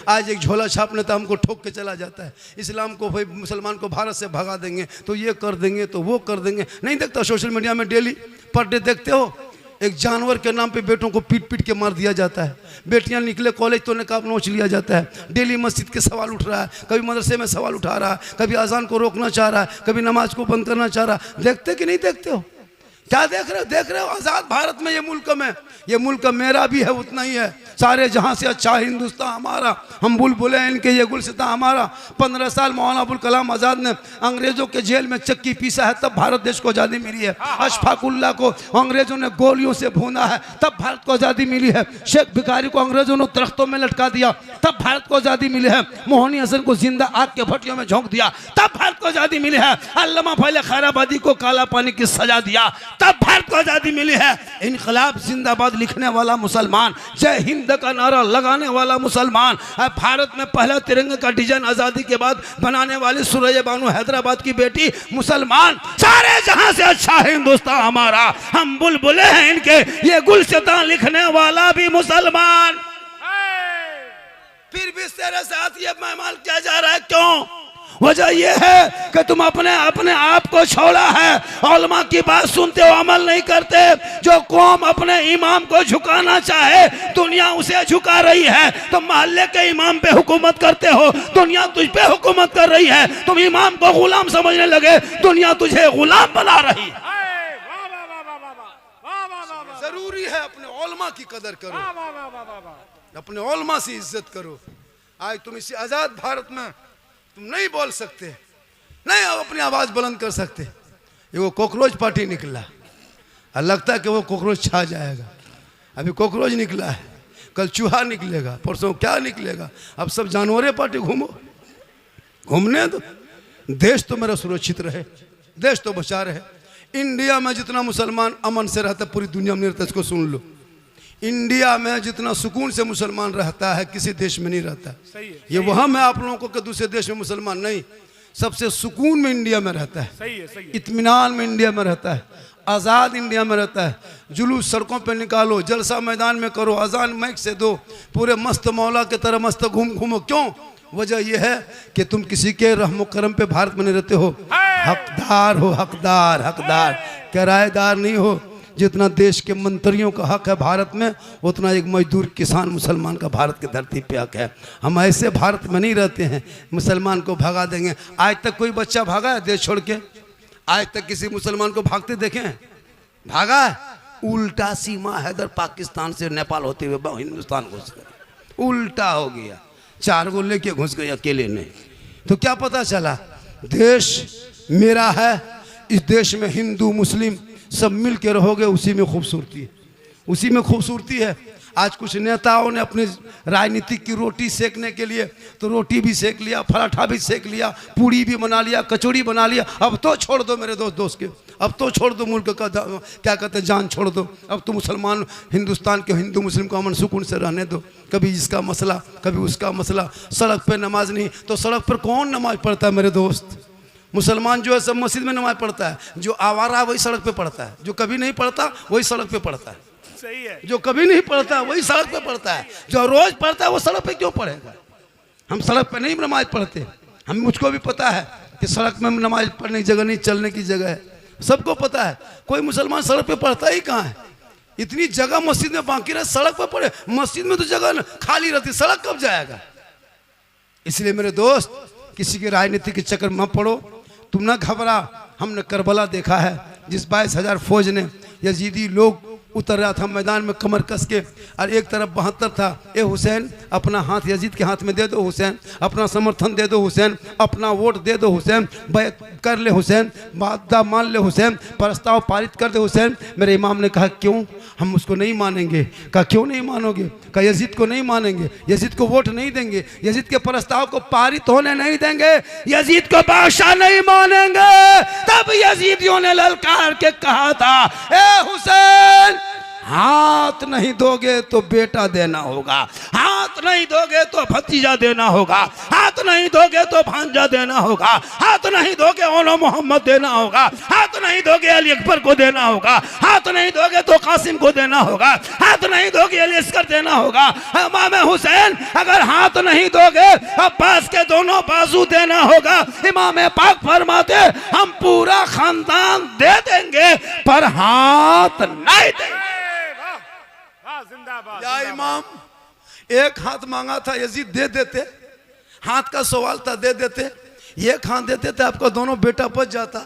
आज एक झोला छाप नेता हमको ठोक के चला जाता है, इस्लाम को भाई मुसलमान को भारत से भगा देंगे तो ये कर देंगे तो वो कर देंगे। नहीं देखता सोशल मीडिया में डेली पर डे देखते हो, एक जानवर के नाम पे बेटों को पीट पीट के मार दिया जाता है, बेटियां निकले कॉलेज तो नकाब नोच लिया जाता है, डेली मस्जिद के सवाल उठ रहा है, कभी मदरसे में सवाल उठा रहा है, कभी अजान को रोकना चाह रहा है, कभी नमाज को बंद करना चाह रहा है। देखते कि नहीं देखते हो? क्या देख रहे हो? देख रहे हो आज़ाद भारत में ये मुल्क में, ये मुल्क मेरा भी है उतना ही है, सारे जहां से अच्छा हिंदुस्तान हमारा, हम बुलबुले इनके ये गुलसिता हमारा। 15 साल मौलाना अबुल कलाम आज़ाद ने अंग्रेजों के जेल में चक्की पीसा है, तब भारत देश को आज़ादी मिली है। अशफाकुल्ला को अंग्रेजों ने गोलियों से भूना है, तब भारत को आज़ादी मिली है। शेख भिखारी को अंग्रेजों ने दरख्तों में लटका दिया, तब भारत को आज़ादी मिली है। मोहनी हसन को जिंदा आग के भट्टियों में झोंक दिया, तब भारत को आज़ादी मिली है। अल्लामा फैले खैराबादी को काला पानी की सजा दिया, तब भारत को आज़ादी मिली है। इनकलाब जिंदाबाद लिखने वाला मुसलमान, जय हिंद का नारा लगाने वाला मुसलमान, भारत में पहला तिरंगे का डिजाइन आज़ादी के बाद बनाने वाली सुरैया बानो हैदराबाद की बेटी मुसलमान, सारे जहां से अच्छा हिंदुस्तान हमारा, हम बुलबुले हैं इनके ये गुलसिता लिखने वाला भी मुसलमान। फिर भी तेरे साथ ये मेहमान किया जा रहा है, क्यों? वजह यह है कि तुम अपने आप को छोड़ा है, उलमा की बात सुनते हो, अमल नहीं करते। जो कौम अपने इमाम को झुकाना चाहे दुनिया उसे झुका रही है, तुम मोहल्ले के इमाम पे हुकूमत करते हो, दुनिया तुझ पे हुकूमत कर रही है। तुम इमाम को गुलाम समझने लगे, दुनिया तुझे गुलाम बना रही है। जरूरी है अपने उलमा की कदर करो, अपने उलमा से इज्जत करो। आज तुम इसी आजाद भारत में तुम नहीं बोल सकते, नहीं अपनी आवाज बुलंद कर सकते। ये वो कॉकरोच पार्टी निकला और लगता है कि वो कॉकरोच छा जाएगा। अभी कॉकरोच निकला है, कल चूहा निकलेगा, परसों क्या निकलेगा। अब सब जानवरें पार्टी घूमो, घूमने दो। देश तो मेरा सुरक्षित रहे, देश तो बचा रहे। इंडिया में जितना मुसलमान अमन से रहता है पूरी दुनिया में नहीं रहता, इसको सुन लो। इंडिया में जितना सुकून से मुसलमान रहता है किसी देश में नहीं रहता। ये वहम है आप लोगों को कि दूसरे देश में मुसलमान नहीं, सबसे सुकून में इंडिया में रहता है, इत्मीनान में इंडिया में रहता है, आज़ाद इंडिया में रहता है। जुलूस सड़कों पे निकालो, जलसा मैदान में करो, अजान मैक से दो, पूरे मस्त मौला के तरह मस्त घूमो। क्यों? वजह यह है कि तुम किसी के रहमो करम पे भारत में नहीं रहते हो, हकदार हो, हकदार, किराएदार नहीं हो। जितना देश के मंत्रियों का हक है भारत में, उतना एक मजदूर किसान मुसलमान का भारत की धरती पे हक है। हम ऐसे भारत में नहीं रहते हैं मुसलमान को भगा देंगे। आज तक कोई बच्चा भागा है देश छोड़ के? आज तक किसी मुसलमान को भागते देखें? भागा है? उल्टा सीमा है, इधर पाकिस्तान से नेपाल होते हुए हिंदुस्तान घुस गए, उल्टा हो गया। 4 गो लेके घुस गए अकेले नहीं। तो क्या पता चला? देश मेरा है, इस देश में हिंदू मुस्लिम सब मिल के रहोगे, उसी में खूबसूरती है, उसी में खूबसूरती है। आज कुछ नेताओं ने अपनी राजनीतिक की रोटी सेकने के लिए तो रोटी भी सेक लिया, पराठा भी सेक लिया, पूड़ी भी बना लिया, कचौड़ी बना लिया। अब तो छोड़ दो मेरे दोस्त के, अब तो छोड़ दो मुल्क का क्या कहते हैं जान छोड़ दो। अब तो मुसलमान हिंदुस्तान के हिंदू मुस्लिम को अमन सुकून से रहने दो। कभी इसका मसला, कभी उसका मसला। सड़क पर नमाज नहीं तो सड़क पर कौन नमाज पढ़ता है मेरे दोस्त? मुसलमान जो है सब मस्जिद में नमाज पढ़ता है, जो आवारा है वही सड़क पे पढ़ता है, जो कभी नहीं पढ़ता वही सड़क पे पढ़ता है। सही है, जो कभी नहीं पढ़ता वही सड़क पे पढ़ता है, जो रोज पढ़ता है वो सड़क पे क्यों पढ़ेगा? हम सड़क पे नहीं नमाज पढ़ते, मुझको भी पता है कि सड़क में नमाज पढ़ने की जगह नहीं, चलने की जगह है, सबको पता है। कोई मुसलमान सड़क पे पढ़ता ही कहाँ है? इतनी जगह मस्जिद में बाकी रहे, सड़क पर पढ़े। मस्जिद में तो जगह खाली रहती, सड़क कब जाएगा? इसलिए मेरे दोस्त किसी के राजनीति के चक्कर में पड़ो, तुम ना घबरा। हमने करबला देखा है, जिस 22,000 फौज ने यजीदी लोग उतर रहा था मैदान में कमर कस के, और एक तरफ 72 था। ए हुसैन, अपना हाथ यजीद के हाथ में दे दो हुसैन, अपना समर्थन दे दो हुसैन, अपना वोट दे दो हुसैन, बैत कर ले हुसैन, वादा मान ले हुसैन, प्रस्ताव पारित कर दे हुसैन। मेरे इमाम ने कहा क्यों? हम उसको नहीं मानेंगे। कहा क्यों नहीं मानोगे? कहा यजीद को नहीं मानेंगे, यजीद को वोट नहीं देंगे, यजीद के प्रस्ताव को पारित होने नहीं देंगे, यजीद को बादशाह नहीं मानेंगे। तब यजीदियों ने ललकार के कहा था, ए हुसैन, हाथ नहीं दोगे तो बेटा देना होगा, हाथ नहीं दोगे तो भतीजा देना होगा, हाथ नहीं दोगे तो भांजा देना होगा, हाथ नहीं दोगे ओलो मोहम्मद देना होगा, हाथ नहीं दोगे अली अकबर को देना होगा, हाथ नहीं दोगे तो कासिम को देना होगा, हाथ नहीं दोगे अली अस्कर देना होगा। इमाम हुसैन अगर हाथ नहीं दोगे अब्बास के दोनों बाजू देना होगा। इमाम पाक फरमाते हम पूरा खानदान दे देंगे पर हाथ नहीं देंगे। या इमाम, एक हाथ मांगा था यजीद दे देते, हाथ का सवाल था दे देते। एक हाथ देते तो आपका दोनों बेटा बच जाता,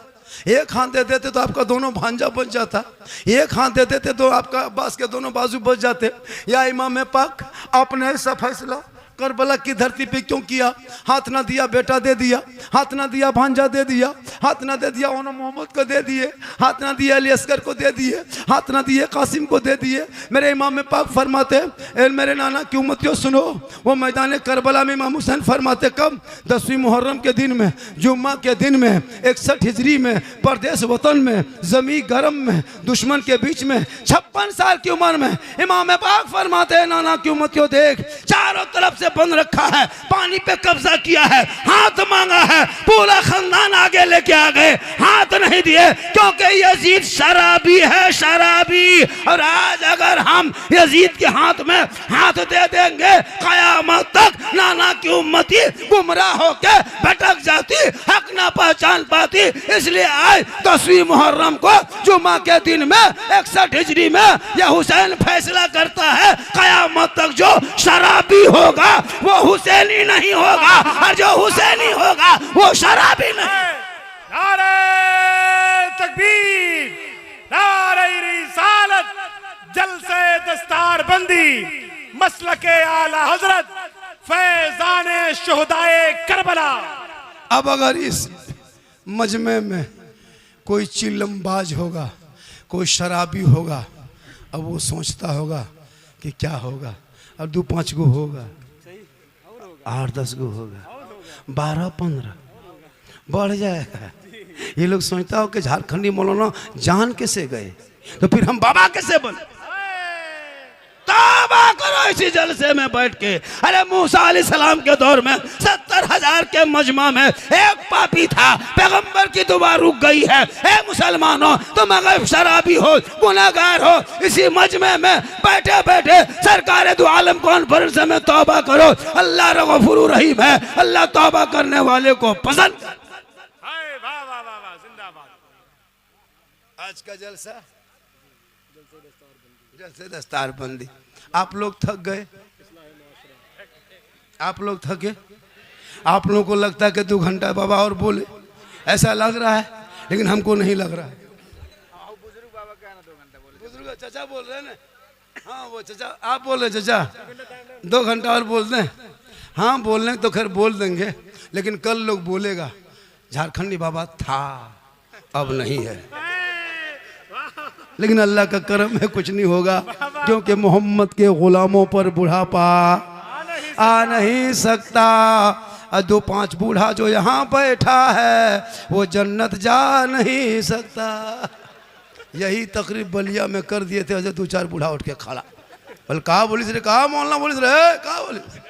एक हाथ दे देते तो आपका दोनों भांजा बच जाता, एक हाथ दे देते तो आपका अब्बास के दोनों बाजू बच जाते। या इमाम पाक, आपने ऐसा फैसला करबला की धरती पे क्यों किया? हाथ ना दिया बेटा दे दिया, हाथ ना दिया भांजा दे दिया, हाथ ना दे दिया ओनो मोहम्मद को दे दिए, हाथ ना दिया अली अस्कर को दे दिए, हाथ ना दिए कासिम को दे दिए। मेरे इमाम पाक फरमाते, मेरे नाना की उम्मतियों सुनो, वो मैदान करबला में इमाम हुसैन फरमाते कब? 10वीं मुहर्रम के दिन में, जुम्मा के दिन में, 61 हिजरी में, परदेश वतन में, जमी गरम में, दुश्मन के बीच में, 56 साल की उम्र में इमाम पाक फरमाते नाना की उम्मतियों देख, चारों तरफ से बंद रखा है, पानी पे कब्जा किया है, हाथ मांगा है, पूरा खानदान आगे लेके आ गए, हाथ नहीं दिए क्योंकि यजीद शराबी है, शराबी। और आज अगर हम यजीद के हाथ में हाथ दे देंगे कयामत तक नाना की उम्मती गुमराह होके भटक जाती, हक ना पहचान पाती। इसलिए आज 10वीं मुहर्रम को जुम्मा के दिन में 61 हिजरी में यह हुसैन फैसला करता है कयामत तक जो शराबी होगा वो हुसैनी नहीं होगा, और जो हुसैनी होगा वो शराबी नहीं। नारे तकबीर, नारे रिसालत, जलसे दस्तार बंदी, मसलके आला हजरत, फैजाने शुहदाए करबला। अब अगर इस मजमे में कोई चिल्लमबाज होगा, कोई शराबी होगा, अब वो सोचता होगा कि क्या होगा। अब 2-5 गो होगा, 8-10 गो होगा, 12-15 बढ़ जाएगा। ये लोग सोचता हो कि झारखंडी मौलाना जान कैसे गए, तो फिर हम बाबा कैसे बने? तौबा करो इसी जलसे में बैठ के। अरे मूसा अलैहिस्सलाम के दौर में 70,000 के मजमा में एक पापी था, पैगंबर की दुआ रुक गई है। ए मुसलमानों, तुम अगर शराबी हो, गुनाहगार हो, इसी मजमे में बैठे बैठे सरकार दो आलम कॉन्फ्रेंस में तौबा करो। अल्लाह गफूर रहीम है, अल्लाह तौबा करने वाले को पसंद। आज का जलसा जलसे दस्तार बंदी। आप लोग थक गए, आप लोग थके, आप लोगों को लगता है कि 2 घंटा बाबा और बोले, ऐसा लग रहा है, लेकिन हमको नहीं लग रहा है। बुजुर्ग चाचा बोल रहे हैं ना, हाँ वो चाचा आप बोल रहे चाचा 2 घंटा और बोल दें। हाँ बोलने तो खैर बोल देंगे, लेकिन कल लोग बोलेगा झारखंडी बाबा था अब नहीं है। लेकिन अल्लाह का करम है, कुछ नहीं होगा, क्योंकि मोहम्मद के गुलामों पर बुढ़ापा आ नहीं सकता। 2-5 बूढ़ा जो यहाँ बैठा है वो जन्नत जा नहीं सकता। यही तकरीब बलिया में कर दिए थे, 2-4 बूढ़ा उठ के खड़ा, बोल कहा बोलिस रे, कहा मोहल्ला बोलिस रे, कहा बोलिस।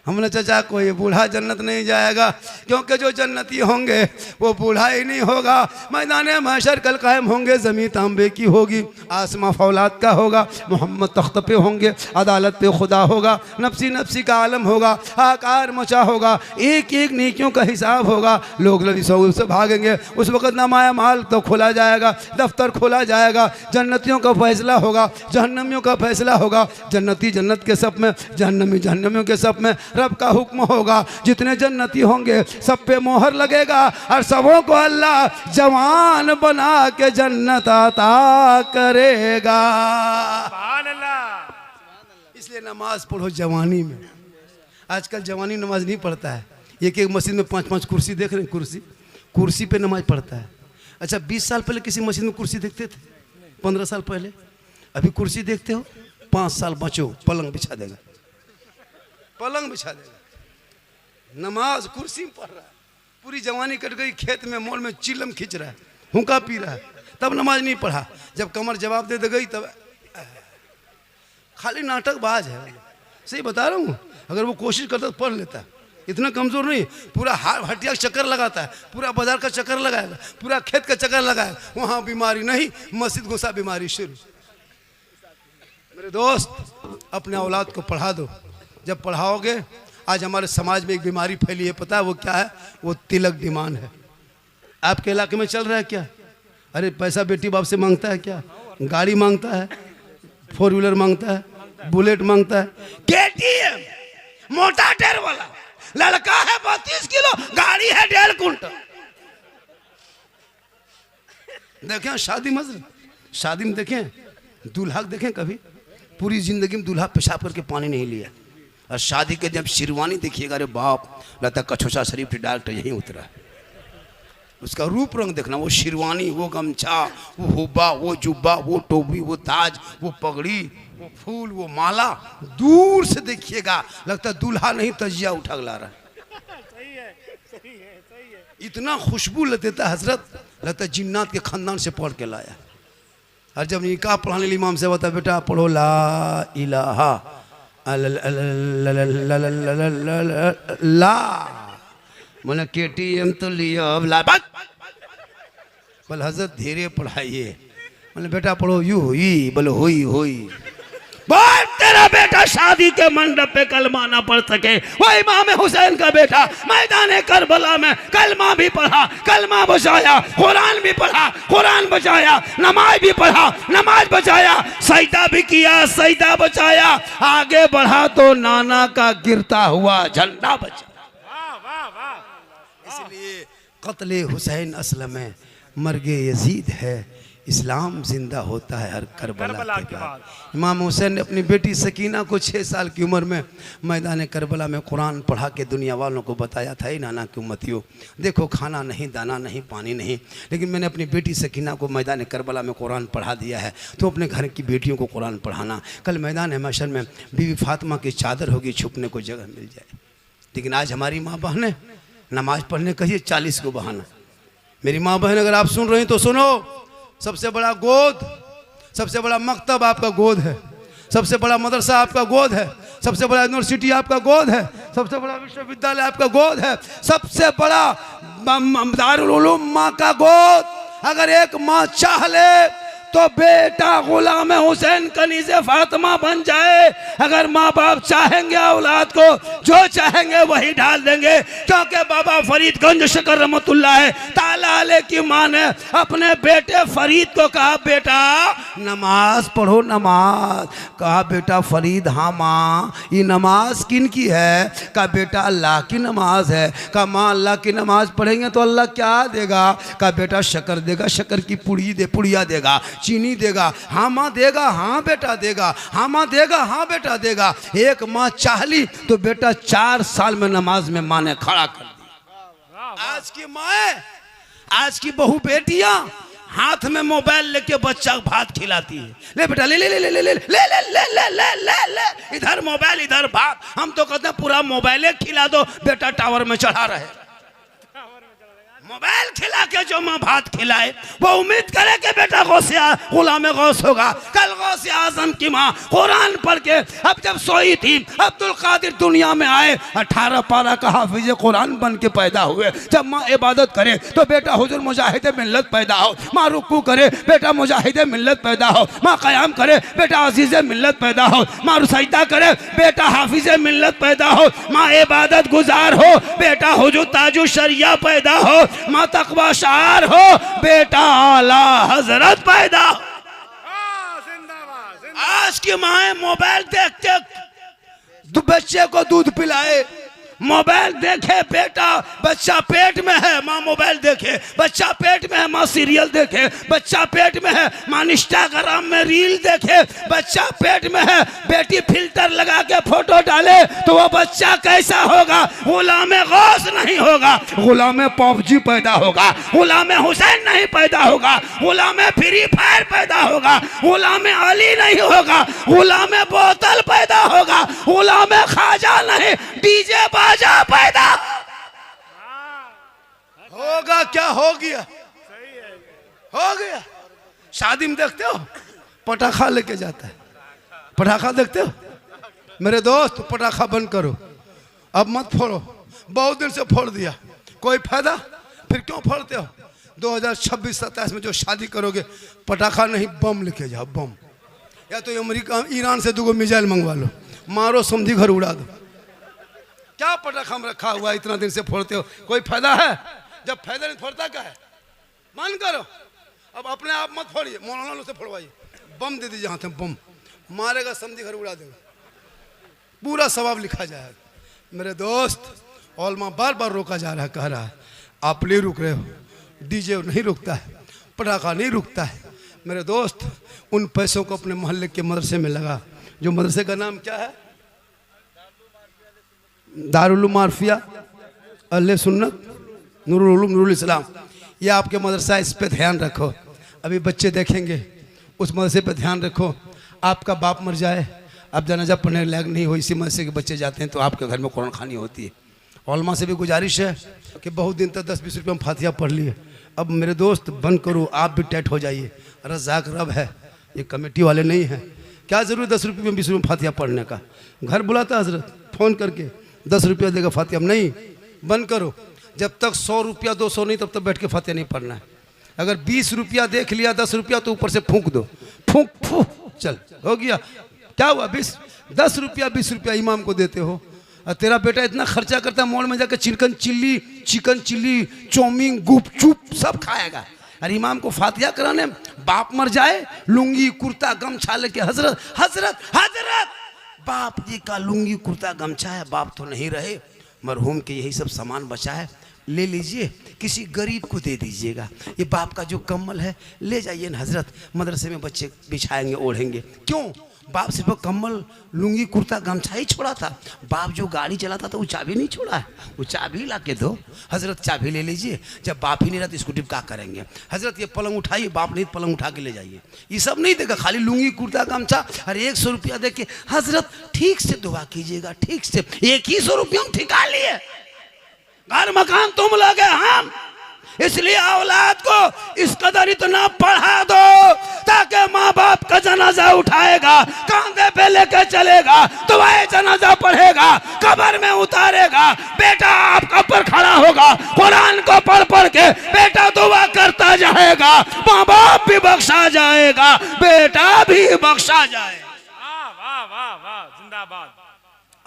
हमने चाचा को ये बूढ़ा जन्नत नहीं जाएगा, क्योंकि जो जन्नती होंगे वो बूढ़ा ही नहीं होगा। मैदान महशर कल कायम होंगे, ज़मीन तांबे की होगी, आसमां फौलाद का होगा, मोहम्मद तख्त पे होंगे, अदालत पे खुदा होगा, नफसी नफसी का आलम होगा, आकार मचा होगा, एक एक नेकियों का हिसाब होगा। लोग लबीसों से भागेंगे, उस वक़्त नामाया माल तो खोला जाएगा, दफ्तर खोला जाएगा, जन्नतियों का फैसला होगा, जहन्नमियों का फैसला होगा। जन्नती जन्नत के सब में, जहन्नमी जहन्नमियों के सब में। रब का हुक्म होगा, जितने जन्नती होंगे सब पे मोहर लगेगा, और सबों को अल्लाह जवान बना के जन्नत अता करेगा। इसलिए नमाज पढ़ो जवानी में। आजकल जवानी नमाज नहीं पढ़ता है, एक एक मस्जिद में 5-5 कुर्सी देख रहे हैं, कुर्सी पे नमाज पढ़ता है। अच्छा 20 साल पहले किसी मस्जिद में कुर्सी देखते थे? 15 साल पहले। अभी कुर्सी देखते हो? 5 साल बचो पलंग बिछा देगा, पलंग बिछा देगा। नमाज कुर्सी में पढ़ रहा है, पूरी जवानी कट गई, खेत में मोल में चिलम खींच रहा है, हुक्का पी रहा है, तब नमाज नहीं पढ़ा। जब कमर जवाब दे गई तब खाली नाटकबाज है। सही बता रहा हूँ, अगर वो कोशिश करता तो पढ़ लेता, इतना कमजोर नहीं, पूरा हटिया का चक्कर लगाता है, पूरा बाजार का चक्कर लगाएगा, पूरा खेत का चक्कर लगाएगा, वहाँ बीमारी नहीं, मस्जिद घुसा बीमारी शुरू। मेरे दोस्त, अपने औलाद को पढ़ा दो। जब पढ़ाओगे, आज हमारे समाज में एक बीमारी फैली है, पता है वो क्या है? वो तिलक डिमांड है। आपके इलाके में चल रहा है क्या? अरे पैसा बेटी बाप से मांगता है क्या? गाड़ी मांगता है, 4 व्हीलर मांगता है, बुलेट मांगता है, KTM मोटा टायर वाला, लड़का है 32 किलो, गाड़ी है 1.5 कुंटल। देखें शादी मजर, शादी में देखें दूल्हा देखें, कभी पूरी जिंदगी में दूल्हा पेशाब करके पानी नहीं लिया, और शादी के जब शेरवानी देखिएगा, अरे बाप, लगता कछोसा शरीफ डायरेक्ट यहीं उतरा। उसका रूप रंग देखना, वो शेरवानी, वो गमछा, वो हुब्बा, वो जुब्बा, वो टोपी, वो ताज, वो पगड़ी, वो फूल, वो माला, दूर से देखिएगा लगता दूल्हा नहीं तजिया उठा ला रहा है। सही है, सही है, सही है। इतना खुशबू लेता हजरत, लगता जिन्नात के खानदान से पढ़ के लाया। और जब निकाह पढ़ाने लिए इमाम से बता, बेटा पढ़ो ला इलाहा ला, मैंने KTM तो लिया, अब ला बोल हजरत धीरे पढ़ाइए। मैंने बेटा पढ़ो यू हुई, बोलो हुई हुई। बोल तेरा बेटा शादी के मंडप पे कलमा ना पढ़ सके, वो इमाम हुसैन का बेटा मैदान करबला में कलमा भी पढ़ा, कलमा बचाया, कुरान भी पढ़ा, कुरान बचाया, नमाज भी पढ़ा, नमाज बचाया, सजदा भी किया, सजदा बचाया, आगे बढ़ा तो नाना का गिरता हुआ झंडा बचा। वाह वाह वाह। इसलिए कत्ले हुसैन असल में मर्गे यजीद है, इस्लाम जिंदा होता है हर करबला के बाद। इमाम हुसैन ने अपनी बेटी सकीना को 6 साल की उम्र में मैदान करबला में कुरान पढ़ा के दुनिया वालों को बताया था, ही नाना की उम्मतियों, देखो खाना नहीं, दाना नहीं, पानी नहीं, लेकिन मैंने अपनी बेटी सकीना को मैदान करबला में कुरान पढ़ा दिया है, तो अपने घर की बेटियों को कुरान पढ़ाना। कल मैदान महशर में बीवी फातिमा की चादर होगी, छुपने को जगह मिल जाए। लेकिन आज हमारी माँ बहनें नमाज पढ़ने कहिए 40 को बहाना। मेरी माँ बहन अगर आप सुन रही तो सुनो, सबसे बड़ा गोद, सबसे बड़ा मकतब आपका गोद है, सबसे बड़ा मदरसा आपका गोद है, सबसे बड़ा यूनिवर्सिटी आपका गोद है, सबसे बड़ा विश्वविद्यालय आपका गोद है, सबसे बड़ा दारुल उलूम माँ का गोद। अगर एक माँ चाह ले तो बेटा गुलाम हुसैन कनीज़े फातिमा बन जाए। अगर माँ बाप चाहेंगे औलाद को जो चाहेंगे वही डाल देंगे, क्योंकि बाबा फरीदगंज शकर रहमतुल्लाह ताला अलैह की माँ ने अपने बेटे फरीद को कहा, बेटा नमाज पढ़ो, नमाज। कहा बेटा फरीद, हाँ माँ, ये नमाज किन की है? कहा बेटा अल्लाह की नमाज है। कहा माँ अल्लाह की नमाज पढ़ेंगे तो अल्लाह क्या देगा? कहा बेटा शक्कर देगा, शक्कर की पुड़िया देगा, चीनी देगा। हाँ माँ देगा, हाँ बेटा देगा, हाँ माँ देगा, हाँ बेटा देगा। एक माँ चाह ली तो बेटा 4 साल में नमाज में माँ ने खड़ा कर दिया। आज की माँ, आज की बहू बेटियां हाथ में मोबाइल लेके बच्चा भात खिलाती है। ले बेटा ले ले ले ले ले ले ले ले ले ले ले ले ले, इधर मोबाइल इधर भात। हम तो कहते हैं पूरा मोबाइल खिला दो, बेटा टावर में चढ़ा रहे। मोबाइल खिला के जो माँ भात खिलाए वो उम्मीद करे कि बेटा गुलाम गौस होगा। कल गौस आजम की माँ कुरान पढ़ के अब जब सोई थी, अब्दुल कादिर दुनिया में आए, 18 पारा का हाफिज कुरान बन के पैदा हुए। जब माँ इबादत करे तो बेटा हुजूर मुजाहिद मिल्लत पैदा हो, माँ रुकू करे बेटा मुजाहिद मिल्लत पैदा हो, माँ क़याम करे बेटा अजीज मिल्लत पैदा हो, माँ सजदा करे बेटा हाफिज मिल्लत पैदा हो, माँ इबादत गुजार हो बेटा हुजूर ताजु शरिया पैदा हो, माँ तकवा शार हो बेटा आला हजरत पैदा। आज की माँ मोबाइल देखते बच्चे को दूध पिलाए, मोबाइल देखे बेटा बच्चा पेट में है, माँ मोबाइल देखे, बच्चा पेट में है माँ सीरियल देखे, बच्चा पेट में है माँ इंस्टाग्राम में रील देखे, बच्चा पेट में है बेटी फिल्टर लगा के फोटो डाले तो वो बच्चा कैसा होगा? गुलाम गौस नहीं होगा, गुलाम पबजी पैदा होगा, गुलाम हुसैन नहीं पैदा होगा, गुलाम फ्री फायर पैदा होगा, गुलाम अली नहीं होगा, गुलाम बोतल पैदा होगा, गुलाम खाजा नहीं डीजे बाजा पैदा होगा। क्या हो गया? हो गया। शादी में देखते हो पटाखा लेके जाता है, पटाखा देखते हो? मेरे दोस्त पटाखा बंद करो, अब मत फोड़ो। बहुत दिन से फोड़ दिया, कोई फायदा? फिर क्यों फोड़ते हो? 2026-27 में जो शादी करोगे पटाखा नहीं बम लेके जाओ, बम। या तो अमेरिका ईरान से 2 मिसाइल मंगवा लो, मारो समझी घर उड़ा दो। क्या पटाखा में रखा हुआ इतना दिन से फोड़ते हो, कोई फायदा है? जब फायदा नहीं फोड़ता क्या है? मान करो, अब अपने आप मत फोड़िए, मौलाना से फोड़वाइए, बम दे दीजिए हाथ में, बम मारेगा समझी घर उड़ा देगा, पूरा सवाब लिखा जाएगा। मेरे दोस्त, ओलमा बार बार रोका जा रहा है, कह रहा है आप नहीं रुक रहे हो, डीजे नहीं रुकता है, पटाखा नहीं रुकता है। मेरे दोस्त, उन पैसों को अपने मोहल्ले के मदरसे में लगा, जो मदरसे का नाम क्या है? दारुल मारफिया अहले सुन्नत नूरुल उलूम नूरुल इस्लाम। ये आपके मदरसा, इस पे ध्यान रखो। अभी बच्चे देखेंगे, उस मदरसे पे ध्यान रखो। आपका बाप मर जाए, अब जनाजा पढ़ने लायक नहीं हो, इसी मदरसे के बच्चे जाते हैं तो आपके घर में कुरान खानी होती है। ओलमा से भी गुजारिश है कि बहुत दिन तक 10-20 रुपये में फातिहा पढ़ लिए, अब मेरे दोस्त बंद करो, आप भी टाइट हो जाइए। रज़ाक रब है, ये कमेटी वाले नहीं हैं। क्या ज़रूरत 10 रुपये में 20 रुपये में फातिहा पढ़ने का? घर बुलाता हजरत फ़ोन करके, 10 रुपया देगा फातिहा, नहीं, बंद करो। जब तक 100 रुपया 200 नहीं, तब तक बैठ के फातिहा नहीं पढ़ना है। अगर 20 रुपया देख लिया, 10 रुपया तो ऊपर से फूंक दो, फूंक फूंक, चल हो गया। क्या हुआ? 10 रुपया 20 रुपया इमाम को देते हो, और तेरा बेटा इतना खर्चा करता है, मॉल में जाकर चिकन चिल्ली चाउमीन गुपचुप सब खाएगा, और इमाम को फातिहा कराने बाप मर जाए, लुंगी कुर्ता गमछा लेके, हजरत हजरत हजरत बाप जी का लुंगी कुर्ता गमछा है, बाप तो नहीं रहे, मरहूम के यही सब सामान बचा है, ले लीजिए, किसी गरीब को दे दीजिएगा। ये बाप का जो कम्बल है ले जाइए ना हजरत, मदरसे में बच्चे बिछाएंगे, ओढ़ेंगे। क्यों? बाप सिर्फ कम्बल लुंगी कुर्ता गमछा ही छोड़ा था, बाप जो गाड़ी चलाता था वो चाबी नहीं छोड़ा है, वो चाबी ला के दो हजरत, चाबी ले लीजिए। जब बाप ही नहीं रहता इसको टिपका करेंगे, हजरत ये पलंग उठाइए, बाप नहीं पलंग उठा के ले जाइए। ये सब नहीं देगा, खाली लुंगी कुर्ता गमछा और 100 रुपया दे के, हजरत ठीक से दुआ कीजिएगा, ठीक से। 100 रुपया हम ठिका लिए, घर मकान तुम लगे हम, इसलिए औलाद को इस कदर इतना पढ़ा दो ताकि माँ बाप का जनाजा उठाएगा, कांधे पे लेकर चलेगा, दुआए जनाजा पढ़ेगा, कब्र में उतारेगा, बेटा आपका पर खड़ा होगा, कुरान को पढ़ पढ़ के बेटा दुआ करता जाएगा, माँ बाप भी बख्शा जाएगा, बेटा भी बख्शा जाएगा। वाह वाह वाह वाह, जिंदाबाद।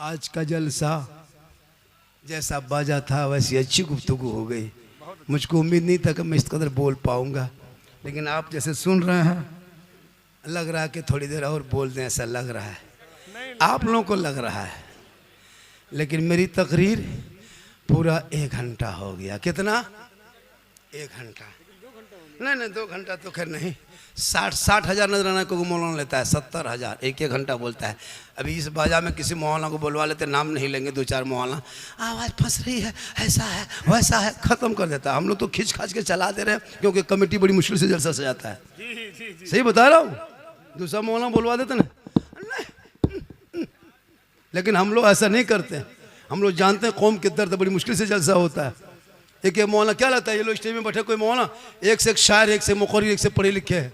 आज का जलसा जैसा बाजा था वैसी अच्छी गुफ्तगू हो गई। मुझको उम्मीद नहीं था कि मैं इस कदर बोल पाऊंगा, लेकिन आप जैसे सुन रहे हैं, लग रहा है कि थोड़ी देर और बोल दें, ऐसा लग रहा है, आप लोगों को लग रहा है। लेकिन मेरी तकरीर पूरा 1 घंटा हो गया। कितना? 1 घंटा नहीं, 2 घंटा तो खैर नहीं, 60 हज़ार नजराना को मौलाना लेता है, 70 हज़ार 1 घंटा बोलता है। अभी इस बाजा में किसी मौलाना को बुलवा लेते, नाम नहीं लेंगे, 2-4 मौलाना, आवाज़ फंस रही है, ऐसा है वैसा है, ख़त्म कर देता है। हम लोग तो खींच खाच के चला दे रहे हैं, क्योंकि कमेटी बड़ी मुश्किल से जलसा सजाता है। सही बता रहा हूँ, दूसरा मौलाना बुलवा देते ना, लेकिन हम लोग ऐसा नहीं करते। हम लोग जानते हैं कौम के दर्द, बड़ी मुश्किल से जलसा होता है। एक मौलाना क्या लगता है, ये लोग स्टेज में बैठे कोई मौलाना, एक से एक शायर, एक से मुक़र्रिर, एक से पढ़े लिखे हैं,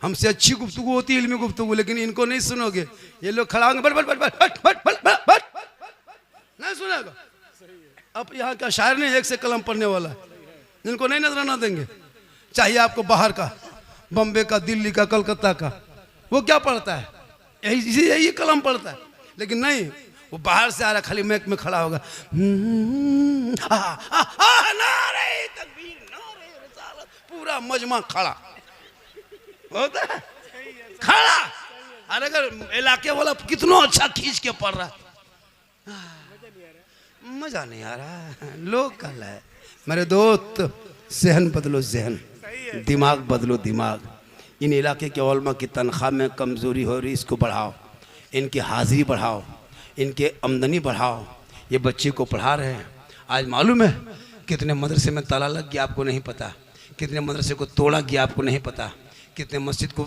हमसे अच्छी गुफ्तगू होती है, इल्मी गुफ्तगू, लेकिन इनको नहीं सुनोगे। ये लोग खड़ा होंगे, but but but but but but but but नहीं सुनेगा। अब यहाँ का शायर नहीं, एक से कलम पढ़ने वाला, इनको नहीं नजराना देंगे। चाहिए आपको बाहर का, बम्बे का, दिल्ली का, कलकत्ता का, वो क्या पढ़ता है, यही कलम पढ़ता है, लेकिन नहीं, वो बाहर से आ रहा, खाली मैक में खड़ा होगा, नारे तकबीर, नारे रिसालत, पूरा मजमा खड़ा होता है, खड़ा। अरे अगर इलाके वाला कितना अच्छा खींच के पढ़ रहा, मजा नहीं आ रहा, लोकल है। मेरे दोस्त, जहन बदलो, जहन, दिमाग बदलो, दिमाग। इन इलाके के उलमा की तनख्वाह में कमज़ोरी हो रही, इसको बढ़ाओ, इनकी हाजिरी बढ़ाओ, इनके आमदनी बढ़ाओ। ये बच्चे को पढ़ा रहे हैं। आज मालूम है कितने मदरसे में ताला लग गया, आपको नहीं पता, कितने मदरसे को तोड़ा गया, आपको नहीं पता, कितने मस्जिद को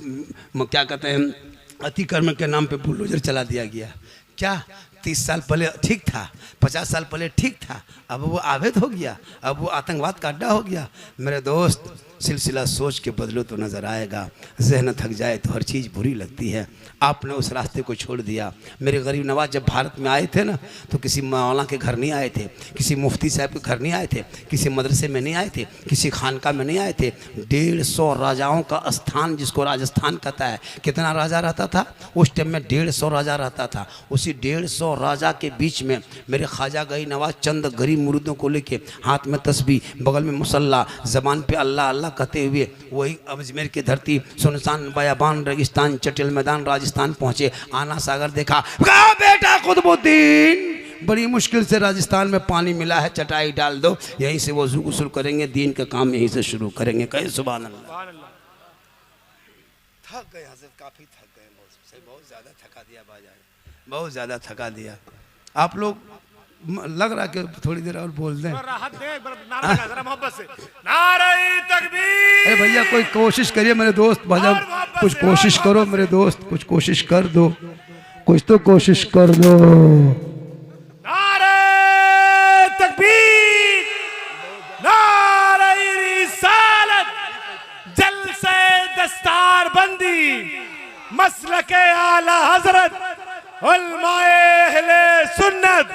क्या कहते हैं, अतिक्रमण के नाम पे बुलडोजर चला दिया गया। क्या 30 साल पहले ठीक था, 50 साल पहले ठीक था, अब वो आवेद हो गया, अब वो आतंकवाद का अड्डा हो गया। मेरे दोस्त, सिलसिला सोच के बदलो तो नज़र आएगा। जहन थक जाए तो हर चीज़ बुरी लगती है। आपने उस रास्ते को छोड़ दिया। मेरे गरीब नवाज जब भारत में आए थे ना, तो किसी मौलाना के घर नहीं आए थे, किसी मुफ्ती साहब के घर नहीं आए थे, किसी मदरसे में नहीं आए थे, किसी खानका में नहीं आए थे। 150 राजाओं का स्थान, जिसको राजस्थान कहता है, कितना राजा रहता था उस टाइम में? 150 राजा रहता था। उसी 150 राजा के बीच में मेरे ख्वाजा गई नवाज चंद गरीब मुरीदों को लेके, हाथ में तस्बीह, बगल में मुसल्ला, ज़बान पे अल्लाह अल्लाह कहते हुए वही अजमेर की धरती, सुनसान बयाबान रेगिस्तान, चटिल मैदान राजस्थान पहुँचे। आना सागर देखा, कहा बेटा कुतुबुद्दीन, बड़ी मुश्किल से राजस्थान में पानी मिला है, चटाई डाल दो, यहीं से वज़ू गुस्ल करेंगे, दीन का काम यहीं से शुरू करेंगे। कहे सुभान अल्लाह। थक गए हज़रत, काफ़ी थक गए, बहुत ज़्यादा थका दिया बाजार, बहुत ज़्यादा थका दिया। आप लोग लग रहा कि थोड़ी देर और बोल दें। राहत दे, नारा लगा जरा मोहब्बत से, नारे तकबीर। अरे भैया कोई कोशिश करिए मेरे दोस्त, भजन कुछ कोशिश करो मेरे दोस्त, कुछ कोशिश कर दो, कुछ तो कोशिश कर दो। नारे तकबीर, नारे रिसालत, जलसे दस्तार बंदी, मसलके आला हजरत, उलमाए अहले सुन्नत,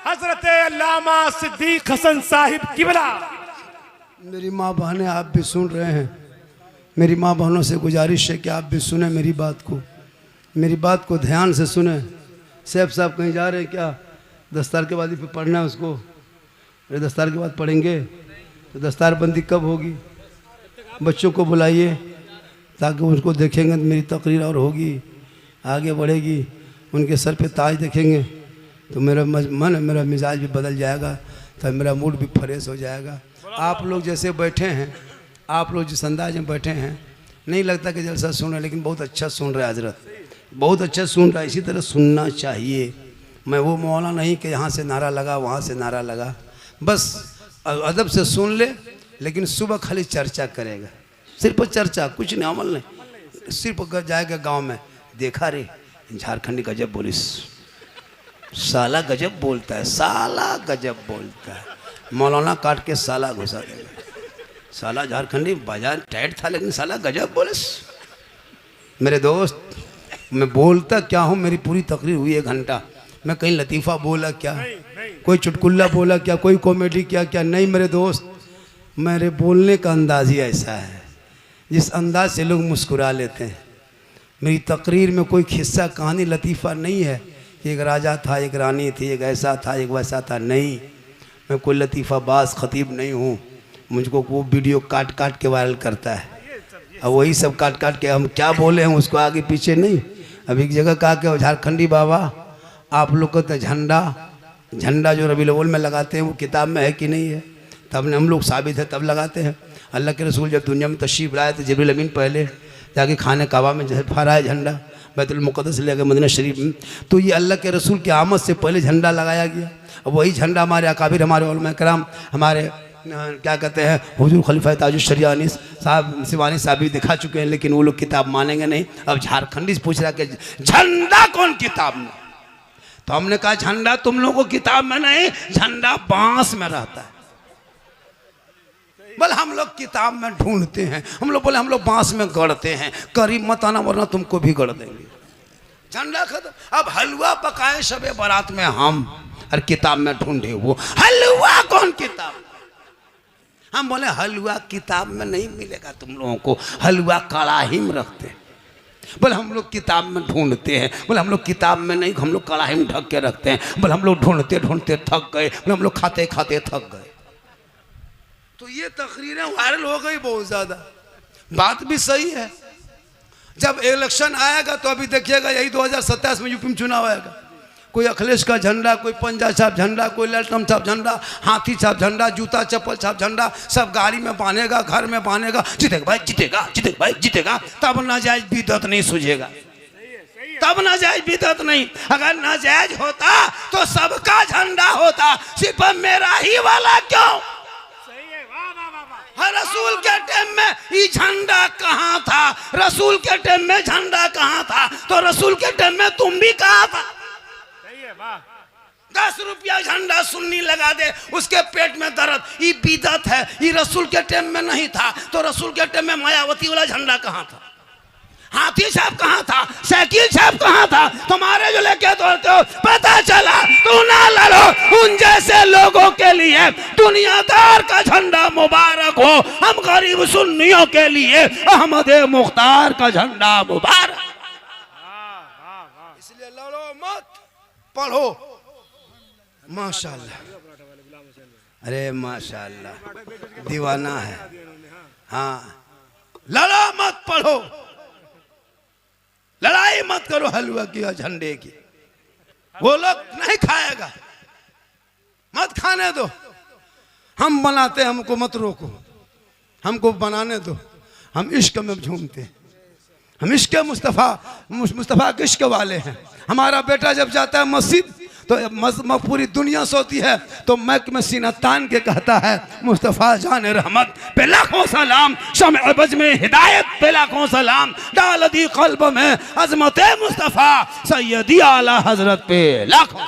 हजरत अल्लामा सिद्दीक हसन साहिब किबला। मेरी माँ बहनें, आप भी सुन रहे हैं, मेरी माँ बहनों से गुजारिश है कि आप भी सुने मेरी बात को, मेरी बात को ध्यान से सुने। सैफ साहब कहीं जा रहे हैं क्या? दस्तार के बाद ही फिर पढ़ना है उसको। अरे दस्तार के बाद पढ़ेंगे तो दस्तार बंदी कब होगी? बच्चों को बुलाइए ताकि उनको देखेंगे तो मेरी तकरीर और होगी, आगे बढ़ेगी। उनके सर पे ताज देखेंगे तो मेरा मन, मेरा मिजाज भी बदल जाएगा, तो मेरा मूड भी फ्रेश हो जाएगा। आप लोग जैसे बैठे हैं, आप लोग जिस अंदाज में बैठे हैं, नहीं लगता कि जलसा सुन रहे, लेकिन बहुत अच्छा सुन रहे हैं हजरत, बहुत अच्छा सुन रहा है। इसी तरह सुनना चाहिए। मैं वो मौला नहीं कि यहाँ से नारा लगा, वहाँ से नारा लगा, बस अदब से सुन ले, लेकिन सुबह खाली चर्चा करेगा, सिर्फ चर्चा, कुछ नहीं, अमल नहीं। सिर्फ जाएगा गांव में, देखा रे झारखंडी गजब बोलिस, साला गजब बोलता है, साला गजब बोलता है, मौलाना काट के साला घुसा देगा। साला झारखंडी बाजार टाइट था लेकिन साला गजब बोलिस। मेरे दोस्त, मैं बोलता क्या हूँ, मेरी पूरी तकरीर हुई 1 घंटा, मैं कहीं लतीफ़ा बोला क्या, कोई चुटकुल्ला बोला क्या, कोई कॉमेडी क्या नहीं मेरे दोस्त। मेरे बोलने का अंदाज ही ऐसा है, जिस अंदाज से लोग मुस्कुरा लेते हैं। मेरी तकरीर में कोई खिस्सा कहानी लतीफ़ा नहीं है कि एक राजा था, एक रानी थी, एक ऐसा था, एक वैसा था, नहीं। मैं कोई लतीफ़ा बाज ख़तीब नहीं हूँ। मुझको वो वीडियो काट काट के वायरल करता है, और वही सब काट काट के हम क्या बोले हैं उसको आगे पीछे नहीं। अब एक जगह कहा कि झारखंडी बाबा, आप लोग को तो झंडा जो रबीउल अव्वल में लगाते हैं वो किताब में है कि नहीं है? तब ने हम लोग साबित है तब लगाते हैं। अल्लाह के रसूल जब दुनिया में तशरीफ़ लाए थे, जिब्रील अमीन पहले जाके खाने काबा में फहराया झंडा, बैतुल मुक़द्दस ले गए मदीना शरीफ में, तो ये अल्लाह के रसूल की आमद से पहले झंडा लगाया गया। और वही झंडा हमारे अकाबिर, हमारे उलमा कराम, हमारे क्या कहते हैं हुजूर खलीफा ताजुल शरियानी साहब सिवानी साहब भी दिखा चुके हैं, लेकिन वो लोग किताब मानेंगे नहीं। अब झारखंडी से पूछ रहा कि झंडा कौन किताब में? तो हमने कहा झंडा तुम लोगों को किताब में नहीं, झंडा बांस में रहता है। बोले हम लोग किताब में ढूंढते हैं, हम लोग बोले हम लोग बांस में गढ़ते हैं। करीब मत आना वरना तुमको भी गढ़ देंगे। झंडा खत्म। अब हलवा पकाए शबे बारात में हम, और किताब में ढूंढे वो हलवा कौन किताब? हम बोले हलवा किताब में नहीं मिलेगा तुम लोगों को, हलवा कड़ाही में रखते हैं। बोले हम लोग किताब में ढूंढते हैं। बोले हम लोग किताब में नहीं, हम लोग कड़ाही में ढक के रखते हैं। बोले हम लोग ढूंढते ढूंढते थक गए। बोले हम लोग खाते खाते थक गए। तो ये तकरीरें वायरल हो गई बहुत ज़्यादा। बात भी सही है। जब इलेक्शन आएगा तो अभी देखिएगा, यही 2027 में यूपी में चुनाव आएगा, कोई अखिलेश का झंडा, कोई पंजा छाप झंडा, कोई ललटम छाप झंडा, हाथी छाप झंडा, जूता चप्पल छाप झंडा, सब गाड़ी में बांधेगा, घर में बांधेगा। जीतेगा भाई, जीतेगा, जीतेगा भाई, जीतेगा। तब नाजायज बिदअत नहीं सूझेगा, तब नाजायज बिदअत नहीं। अगर नाजायज होता तो सबका झंडा होता, सिर्फ मेरा ही वाला क्यों? रसूल के टाइम में ये झंडा कहाँ था? रसूल के टाइम में झंडा कहाँ था? तो रसूल के टाइम में तुम भी कहाँ था? वाह 10 रुपया झंडा सुन्नी लगा दे, उसके पेट में दर्द। ये बिदअत है, ये रसूल के टाइम में नहीं था। तो रसूल के टाइम में मायावती वाला झंडा कहाँ था? हाथी छाप कहाँ था? साइकिल छाप कहाँ था? तुम्हारे जो लेके दौड़ते हो, पता चला तू ना लड़ो। उन जैसे लोगों के लिए दुनियादार का झंडा मुबारक हो, हम गरीब सुन्नियों के लिए अहमद मुख्तार का झंडा मुबारक। इसलिए लड़ो मत, पढ़ो। माशाल्लाह, अरे माशाल्लाह, दीवाना है। हाँ, लड़ो मत, पढ़ो। लड़ाई मत करो हलवा की और झंडे की। वो लोग नहीं खाएगा, मत खाने दो। हम बनाते, हमको मत रोको, हमको बनाने दो। हम इश्क में झूमते हैं, हम इश्क मुस्तफ़ा के इश्क वाले हैं। हमारा बेटा जब जाता है मस्जिद तो पूरी दुनिया सोती है, तो मैक में सीना तान के कहता है मुस्तफ़ा जान रहमत पे लाखों सलाम, शम्अ अबज में हिदायत पे लाखों सलाम, डाल दी कल्ब में अजमत मुस्तफ़ा सैयदी आला हजरत पे लाखों।